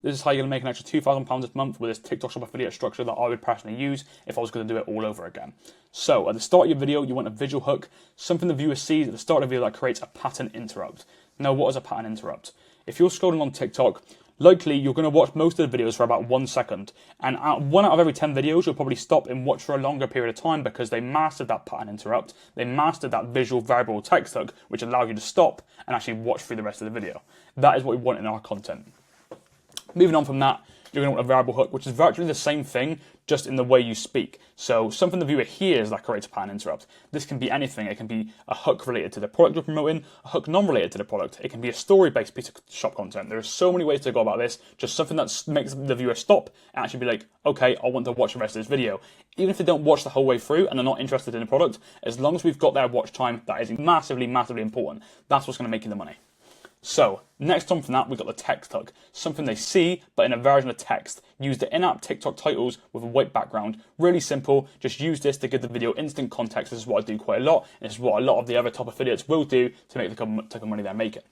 This is how you're going to make an extra £2,000 this month with this TikTok Shop affiliate structure that I would personally use if I was going to do it all over again. So at the start of your video, you want a visual hook, something the viewer sees at the start of the video that creates a pattern interrupt. Now, what is a pattern interrupt? If you're scrolling on TikTok, likely you're going to watch most of the videos for about 1 second, and at 1 out of every 10 videos you'll probably stop and watch for a longer period of time because they mastered that pattern interrupt, they mastered that visual variable text hook which allows you to stop and actually watch through the rest of the video. That is what we want in our content. Moving on from that, you're going to want a variable hook, which is virtually the same thing, just in the way you speak. So something the viewer hears that creates a pattern interrupt. This can be anything. It can be a hook related to the product you're promoting, a hook non-related to the product. It can be a story-based piece of shop content. There are so many ways to go about this. Just something that makes the viewer stop and actually be like, okay, I want to watch the rest of this video. Even if they don't watch the whole way through and they're not interested in the product, as long as we've got their watch time, that is massively, massively important. That's what's going to make you the money. So, next on from that, we've got the text hook. Something they see, but in a version of text. Use the in-app TikTok titles with a white background. Really simple. Just use this to give the video instant context. This is what I do quite a lot, and this is what a lot of the other top affiliates will do to make the type of money they're making.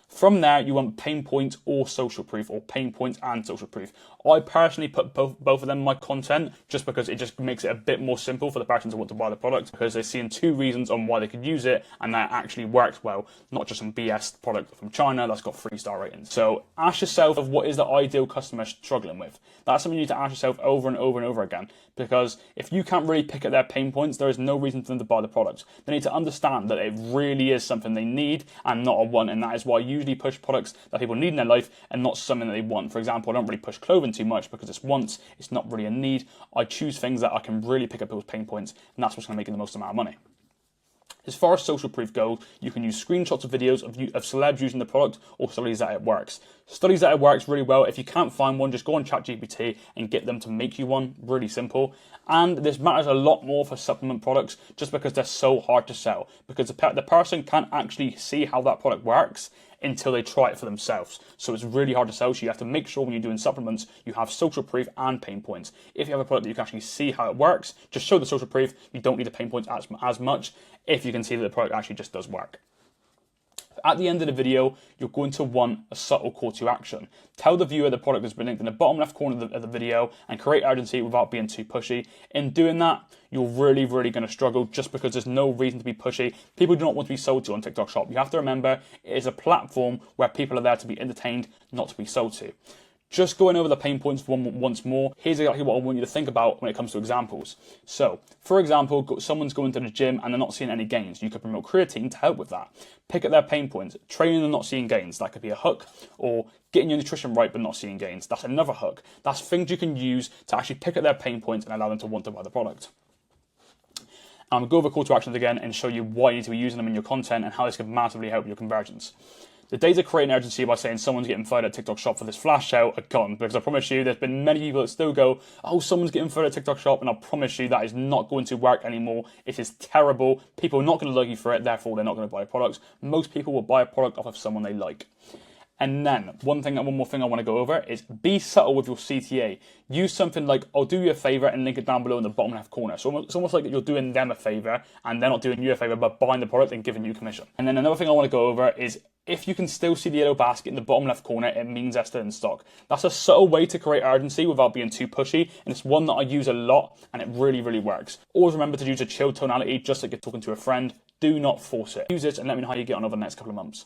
From there, you want pain points or social proof, or pain points and social proof. I personally put both of them in my content just because it just makes it a bit more simple for the person to want to buy the product, because they're seeing 2 reasons on why they could use it and that actually works well, not just some BS product from China that's got 3-star ratings. So ask yourself of what is the ideal customer struggling with. That's something you need to ask yourself over and over and over again, because if you can't really pick at their pain points, there is no reason for them to buy the product. They need to understand that it really is something they need and not a want, and that is why I usually push products that people need in their life and not something that they want. For example, I don't really push clothing too much because it's wants, it's not really a need. I choose things that I can really pick up people's pain points, and that's what's going to make you the most amount of money. As far as social proof goes, you can use screenshots of videos of celebs using the product or studies that it works. Studies that it works really well. If you can't find one, just go on ChatGPT and get them to make you one. Really simple. And this matters a lot more for supplement products just because they're so hard to sell. Because the person can't actually see how that product works until they try it for themselves. So it's really hard to sell. So you have to make sure when you're doing supplements, you have social proof and pain points. If you have a product that you can actually see how it works, just show the social proof. You don't need the pain points as much if you can see that the product actually just does work. At the end of the video, you're going to want a subtle call to action. Tell the viewer the product has been linked in the bottom left corner of the video and create urgency without being too pushy. In doing that, you're really going to struggle just because there's no reason to be pushy. People do not want to be sold to on TikTok Shop. You have to remember, it is a platform where people are there to be entertained, not to be sold to. Just going over the pain points once more, here's exactly what I want you to think about when it comes to examples. So, for example, someone's going to the gym and they're not seeing any gains. You could promote creatine to help with that. Pick at their pain points. Training and not seeing gains. That could be a hook. Or getting your nutrition right but not seeing gains. That's another hook. That's things you can use to actually pick at their pain points and allow them to want to buy the product. I'm going to go over call to actions again and show you why you need to be using them in your content and how this can massively help your conversions. The days of creating urgency by saying someone's getting fired at TikTok Shop for this flash sale are gone, because I promise you there's been many people that still go, oh, someone's getting fired at TikTok Shop, and I promise you that is not going to work anymore. It is terrible. People are not going to like you for it, therefore they're not going to buy a product. Most people will buy a product off of someone they like. And then, one more thing I want to go over is be subtle with your CTA. Use something like, I'll do you a favor and link it down below in the bottom left corner. So it's almost like you're doing them a favor and they're not doing you a favor by buying the product and giving you commission. And then another thing I want to go over is, if you can still see the yellow basket in the bottom left corner, it means they're still in stock. That's a subtle way to create urgency without being too pushy, and it's one that I use a lot, and it really works. Always remember to use a chill tonality, just like you're talking to a friend. Do not force it. Use it and let me know how you get on over the next couple of months.